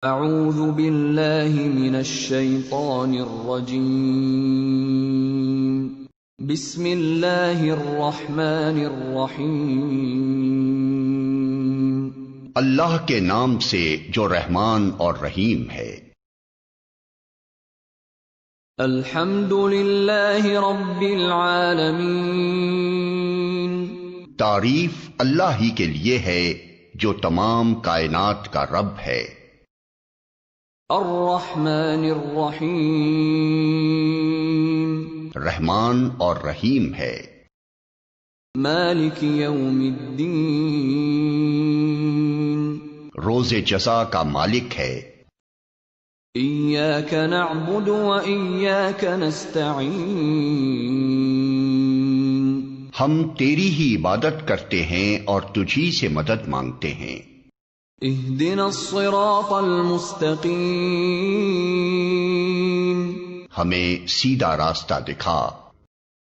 اعوذ باللہ من الشیطان الرجیم بسم اللہ الرحمن الرحیم اللہ کے نام سے جو رحمان اور رحیم ہے۔ الحمدللہ رب العالمین، تعریف اللہ ہی کے لیے ہے جو تمام کائنات کا رب ہے۔ الرحمن الرحیم، رحمان اور رحیم ہے۔ مالک یوم الدین، روز جزا کا مالک ہے۔ ایاک نعبد و ایاک نستعین، ہم تیری ہی عبادت کرتے ہیں اور تجھی سے مدد مانگتے ہیں۔ اہدنا الصراط المستقیم، ہمیں سیدھا راستہ دکھا۔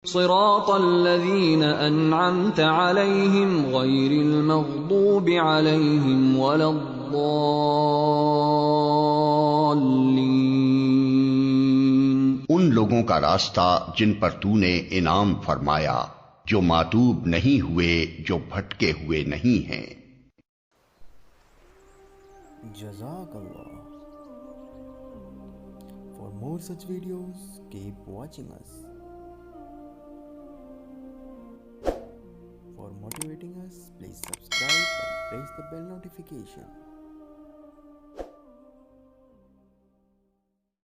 صراط الذین انعمت علیہم غیر المغضوب علیہم ولا الضالین، ان لوگوں کا راستہ جن پر تو نے انعام فرمایا، جو ماتوب نہیں ہوئے، جو بھٹکے ہوئے نہیں ہیں۔ جزاک اللہ. For more such videos, keep watching us. For motivating us, please subscribe and press the bell notification.